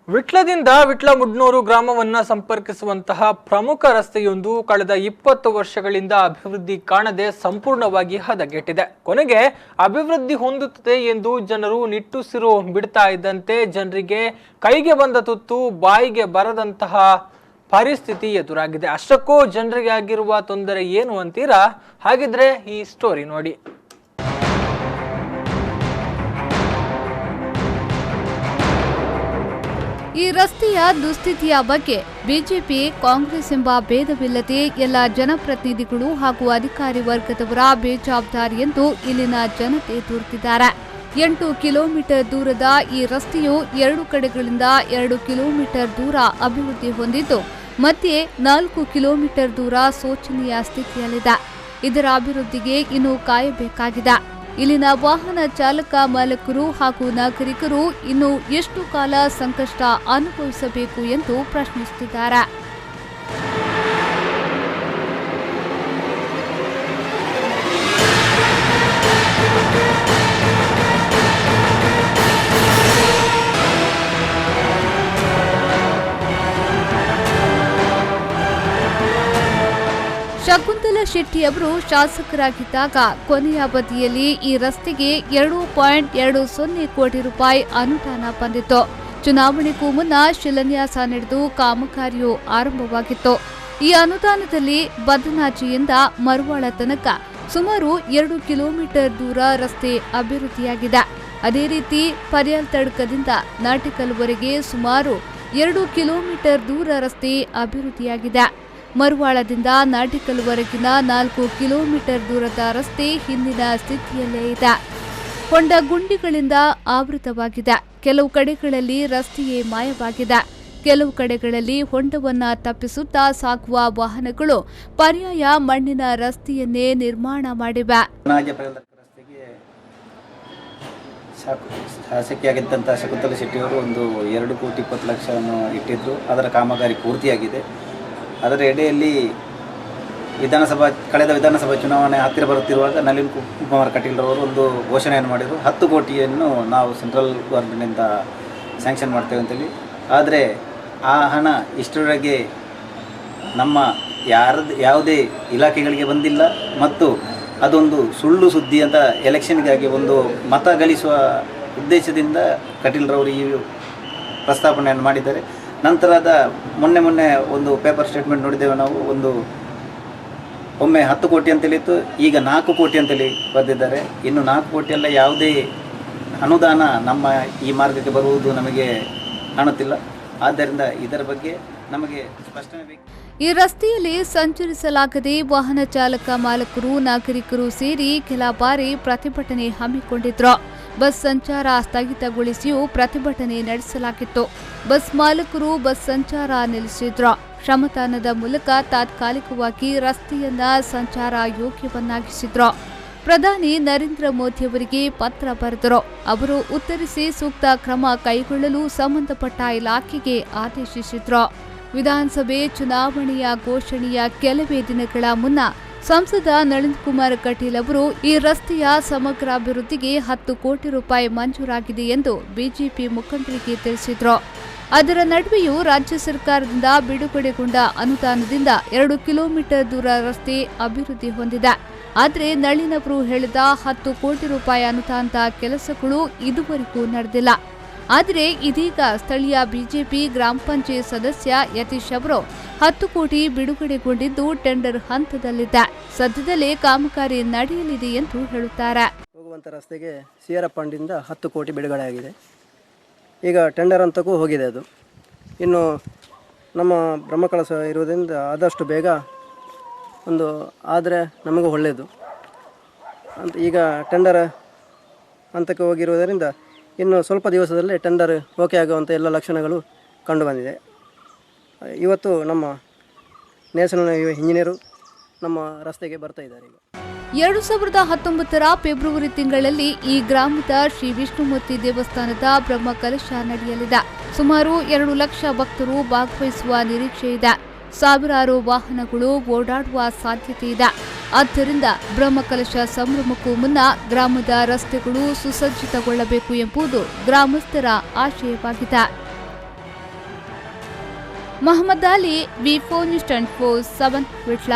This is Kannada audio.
ವಿಟ್ಲದಿಂದ ವಿಟ್ಲ-ಮುಡ್ನೂರು ಗ್ರಾಮವನ್ನು ಸಂಪರ್ಕಿಸುವಂತಹ ಪ್ರಮುಖ ರಸ್ತೆಯೊಂದು ಕಳೆದ 20 ವರ್ಷಗಳಿಂದ ಅಭಿವೃದ್ಧಿ ಕಾಣದೆ ಸಂಪೂರ್ಣವಾಗಿ ಹದಗೆಟ್ಟಿದೆ. ಕೊನೆಗೆ ಅಭಿವೃದ್ಧಿ ಹೊಂದುತ್ತದೆ ಎಂದು ಜನರು ನಿಟ್ಟುಸಿರು ಬಿಡ್ತಾ ಇದ್ದಂತೆ ಜನರಿಗೆ ಕೈಗೆ ಬಂದ ತುತ್ತು ಬಾಯಿಗೆ ಬರದಂತಹ ಪರಿಸ್ಥಿತಿ ಎದುರಾಗಿದೆ. ಅಷ್ಟಕ್ಕೂ ಜನರಿಗೆ ಆಗಿರುವ ತೊಂದರೆ ಏನು ಅಂತೀರಾ? ಹಾಗಿದ್ರೆ ಈ ಸ್ಟೋರಿ ನೋಡಿ. ಈ ರಸ್ತೆಯ ದುಸ್ಥಿತಿಯ ಬಗ್ಗೆ ಬಿಜೆಪಿ, ಕಾಂಗ್ರೆಸ್ ಎಂಬ ಭೇದವಿಲ್ಲದೆ ಎಲ್ಲ ಜನಪ್ರತಿನಿಧಿಗಳು ಹಾಗೂ ಅಧಿಕಾರಿ ವರ್ಗದವರ ಬೇಜವಾಬ್ದಾರಿ ಎಂದು ಇಲ್ಲಿನ ಜನತೆ ದೂರುತ್ತಿದ್ದಾರೆ. 8 ಕಿಲೋಮೀಟರ್ ದೂರದ ಈ ರಸ್ತೆಯು 2 ಕಡೆಗಳಿಂದ 2 ಕಿಲೋಮೀಟರ್ ದೂರ ಅಭಿವೃದ್ಧಿ ಹೊಂದಿದ್ದು, ಮಧ್ಯೆ 4 ಕಿಲೋಮೀಟರ್ ದೂರ ಶೋಚನೀಯ ಸ್ಥಿತಿಯಲ್ಲಿದೆ. ಇದರ ಅಭಿವೃದ್ಧಿಗೆ ಇನ್ನೂ ಕಾಯಬೇಕಾಗಿದೆ. ಇಲ್ಲಿನ ವಾಹನ ಚಾಲಕ ಮಾಲಕರು ಹಾಗೂ ನಾಗರಿಕರು ಇನ್ನು ಎಷ್ಟು ಕಾಲ ಸಂಕಷ್ಟ ಅನುಭವಿಸಬೇಕು ಎಂದು ಪ್ರಶ್ನಿಸುತ್ತಿದ್ದಾರೆ. ಶಕುಂತಲಾ ಶೆಟ್ಟಿ ಅವರು ಶಾಸಕರಾಗಿದ್ದಾಗ ಕೊನೆಯ ಅವಧಿಯಲ್ಲಿ ಈ ರಸ್ತೆಗೆ 2.20 ಕೋಟಿ ರೂಪಾಯಿ ಅನುದಾನ ಬಂದಿತ್ತು. ಚುನಾವಣೆಗೂ ಮುನ್ನ ಶಿಲಾನ್ಯಾಸ ನಡೆದು ಕಾಮಗಾರಿಯು ಆರಂಭವಾಗಿತ್ತು. ಈ ಅನುದಾನದಲ್ಲಿ ಬದನಾಜಿಯಿಂದ ಮರವಾಳ ತನಕ ಸುಮಾರು 2 ಕಿಲೋಮೀಟರ್ ದೂರ ರಸ್ತೆ ಅಭಿವೃದ್ಧಿಯಾಗಿದೆ. ಅದೇ ರೀತಿ ಪರ್ಯಾಲ್ ತಡ್ಕದಿಂದ ನಾಟಿಕಲ್ವರೆಗೆ ಸುಮಾರು 2 ಕಿಲೋಮೀಟರ್ ದೂರ ರಸ್ತೆ ಅಭಿವೃದ್ಧಿಯಾಗಿದೆ. ಮರವಾಳದಿಂದ ನಾಟಿಕಲ್ವರೆಗಿನ 4 ಕಿಲೋಮೀಟರ್ ದೂರದ ರಸ್ತೆ ಹಿಂದಿನ ಸ್ಥಿತಿಯಲ್ಲೇ ಇದೆ. ಹೊಂಡ ಗುಂಡಿಗಳಿಂದ ಆವೃತವಾಗಿದೆ. ಕೆಲವು ಕಡೆಗಳಲ್ಲಿ ರಸ್ತೆಯೇ ಮಾಯವಾಗಿದೆ. ಕೆಲವು ಕಡೆಗಳಲ್ಲಿ ಹೊಂಡವನ್ನ ತಪ್ಪಿಸುತ್ತಾ ಸಾಗುವ ವಾಹನಗಳು ಪರ್ಯಾಯ ಮಣ್ಣಿನ ರಸ್ತೆಯನ್ನೇ ನಿರ್ಮಾಣ ಮಾಡಿವೆ. ಶಾಸಕಿಯಾಗಿದ್ದಂಥ ಶಕುಂತಲಾ ಶೆಟ್ಟಿ ಅವರು ಒಂದು 2,20,00,000 ಇಟ್ಟಿದ್ದು, ಅದರ ಕಾಮಗಾರಿ ಪೂರ್ತಿಯಾಗಿದೆ. ಅದರ ಎಡೆಯಲ್ಲಿ ಕಳೆದ ವಿಧಾನಸಭಾ ಚುನಾವಣೆ ಹತ್ತಿರ ಬರುತ್ತಿರುವಾಗ ನಳಿನ್ ಕುಮಾರ್ ಕಟೀಲ್ ಅವರು ಒಂದು ಘೋಷಣೆಯನ್ನು ಮಾಡಿದರು. 10 ಕೋಟಿಯನ್ನು ನಾವು ಸೆಂಟ್ರಲ್ ಗೌರ್ಮೆಂಟಿನಿಂದ ಸ್ಯಾಂಕ್ಷನ್ ಮಾಡ್ತೇವೆ ಅಂತೇಳಿ. ಆದರೆ ಆ ಹಣ ಇಷ್ಟರವರೆಗೆ ನಮ್ಮ ಯಾವುದೇ ಇಲಾಖೆಗಳಿಗೆ ಬಂದಿಲ್ಲ. ಮತ್ತು ಅದೊಂದು ಸುಳ್ಳು ಸುದ್ದಿ ಅಂತ ಎಲೆಕ್ಷನ್ಗಾಗಿ ಒಂದು ಮತ ಗಳಿಸುವ ಉದ್ದೇಶದಿಂದ ಕಟೀಲ್ರವರು ಈ ಪ್ರಸ್ತಾಪನೆಯನ್ನು ಮಾಡಿದ್ದಾರೆ. ನಂತರದ ಮೊನ್ನೆ ಒಂದು ಪೇಪರ್ ಸ್ಟೇಟ್ಮೆಂಟ್ ನೋಡಿದ್ದೇವೆ ನಾವು. ಒಮ್ಮೆ 10 ಕೋಟಿ ಅಂತೇಳಿತ್ತು, ಈಗ 4 ಕೋಟಿ ಅಂತೇಳಿ ಬರೆದಿದ್ದಾರೆ. ಇನ್ನು 4 ಕೋಟಿಯಲ್ಲ ಯಾವುದೇ ಅನುದಾನ ನಮ್ಮ ಈ ಮಾರ್ಗಕ್ಕೆ ಬರುವುದು ನಮಗೆ ಕಾಣುತ್ತಿಲ್ಲ. ಆದ್ದರಿಂದ ಇದರ ಬಗ್ಗೆ ನಮಗೆ ಸ್ಪಷ್ಟನೆ ಬೇಕು. ಈ ರಸ್ತೆಯಲ್ಲಿ ಸಂಚರಿಸಲಾಗದೆ ವಾಹನ ಚಾಲಕ ಮಾಲಕರು, ನಾಗರಿಕರು ಸೇರಿ ಕೆಲ ಬಾರಿ ಪ್ರತಿಭಟನೆ ಹಮ್ಮಿಕೊಂಡಿದ್ರು. ಬಸ್ ಸಂಚಾರ ಸ್ಥಗಿತಗೊಳಿಸಿಯೂ ಪ್ರತಿಭಟನೆ ನಡೆಸಲಾಗಿತ್ತು. ಬಸ್ ಮಾಲಕರು ಬಸ್ ಸಂಚಾರ ನಿಲ್ಲಿಸಿದ್ರು. ಶ್ರಮದಾನದ ಮೂಲಕ ತಾತ್ಕಾಲಿಕವಾಗಿ ರಸ್ತೆಯನ್ನ ಸಂಚಾರ ಯೋಗ್ಯವನ್ನಾಗಿಸಿದ್ರು. ಪ್ರಧಾನಿ ನರೇಂದ್ರ ಮೋದಿಯವರಿಗೆ ಪತ್ರ ಬರೆದರು. ಅವರು ಉತ್ತರಿಸಿ ಸೂಕ್ತ ಕ್ರಮ ಕೈಗೊಳ್ಳಲು ಸಂಬಂಧಪಟ್ಟ ಇಲಾಖೆಗೆ ಆದೇಶಿಸಿದ್ರು. ವಿಧಾನಸಭೆ ಚುನಾವಣೆಯ ಘೋಷಣೆಯ ಕೆಲವೇ ದಿನಗಳ ಮುನ್ನ ಸಂಸದ ನಳಿನ್ ಕುಮಾರ್ ಕಟೀಲ್ ಅವರು ಈ ರಸ್ತೆಯ ಸಮಗ್ರ ಅಭಿವೃದ್ಧಿಗೆ 10 ಕೋಟಿ ರೂಪಾಯಿ ಮಂಜೂರಾಗಿದೆ ಎಂದು ಬಿಜೆಪಿ ಮುಖಂಡರಿಗೆ ತಿಳಿಸಿದ್ರು. ಅದರ ನಡುವೆಯೂ ರಾಜ್ಯ ಸರ್ಕಾರದಿಂದ ಬಿಡುಗಡೆಗೊಂಡ ಅನುದಾನದಿಂದ 2 ಕಿಲೋಮೀಟರ್ ದೂರ ರಸ್ತೆ ಅಭಿವೃದ್ಧಿ ಹೊಂದಿದೆ. ಆದರೆ ನಳಿನ್ ಅವರು ಹೇಳಿದ 10 ಕೋಟಿ ರೂಪಾಯಿ ಅನುದಾನದ ಕೆಲಸಗಳು ಇದುವರೆಗೂ ನಡೆದಿಲ್ಲ. ಆದರೆ ಇದೀಗ ಸ್ಥಳೀಯ ಬಿಜೆಪಿ ಗ್ರಾಮ ಪಂಚಾಯತ್ ಸದಸ್ಯ ಯತೀಶ್ ಅವರು 10 ಕೋಟಿ ಬಿಡುಗಡೆಗೊಂಡಿದ್ದು ಟೆಂಡರ್ ಹಂತದಲ್ಲಿದೆ. ಸದ್ಯದಲ್ಲೇ ಕಾಮಗಾರಿ ನಡೆಯಲಿದೆ ಎಂದು ಹೇಳುತ್ತಾರೆ. ಹೋಗುವಂಥ ರಸ್ತೆಗೆ ಸಿಆರ್ಎಫ್ ಫಂಡಿಂದ 10 ಕೋಟಿ ಬಿಡುಗಡೆ ಆಗಿದೆ. ಈಗ ಟೆಂಡರ್ ಹಂತಕ್ಕೂ ಹೋಗಿದೆ. ಅದು ಇನ್ನು ನಮ್ಮ ಬ್ರಹ್ಮಕಲಶ ಇರುವುದರಿಂದ ಆದಷ್ಟು ಬೇಗ ಆದರೆ ನಮಗೂ ಒಳ್ಳೆಯದು ಅಂತ. ಈಗ ಟೆಂಡರ್ ಹಂತಕ್ಕೆ ಹೋಗಿರುವುದರಿಂದ ಇನ್ನು ಸ್ವಲ್ಪ ದಿವಸದಲ್ಲೇ ಟೆಂಡರ್ ಓಕೆ ಆಗುವಂಥ ಎಲ್ಲ ಲಕ್ಷಣಗಳು ಕಂಡುಬಂದಿದೆ. ಇವತ್ತು ನಮ್ಮ ನ್ಯಾಷನಲ್ ಹೈವೇ ಇಂಜಿನಿಯರು ನಮ್ಮ ರಸ್ತೆಗೆ ಬರ್ತಾ ಇದ್ದಾರೆ. 2019 ಫೆಬ್ರವರಿ ತಿಂಗಳಲ್ಲಿ ಈ ಗ್ರಾಮದ ಶ್ರೀ ವಿಷ್ಣುಮೂರ್ತಿ ದೇವಸ್ಥಾನದ ಬ್ರಹ್ಮಕಲಶ ನಡೆಯಲಿದೆ. ಸುಮಾರು 2 ಲಕ್ಷ ಭಕ್ತರು ಭಾಗವಹಿಸುವ ನಿರೀಕ್ಷೆ ಇದೆ. ಸಾವಿರಾರು ವಾಹನಗಳು ಓಡಾಡುವ ಸಾಧ್ಯತೆ ಇದೆ. ಆದ್ದರಿಂದ ಬ್ರಹ್ಮಕಲಶ ಸಂಭ್ರಮಕ್ಕೂ ಮುನ್ನ ಗ್ರಾಮದ ರಸ್ತೆಗಳು ಸುಸಜ್ಜಿತಗೊಳ್ಳಬೇಕು ಎಂಬುದು ಗ್ರಾಮಸ್ಥರ ಆಶಯವಾಗಿದೆ. ಮೊಹಮ್ಮದ್ ಅಲಿ, ವಿ4 ನ್ಯೂಸ್ 24/7 ವಿಟ್ಲ.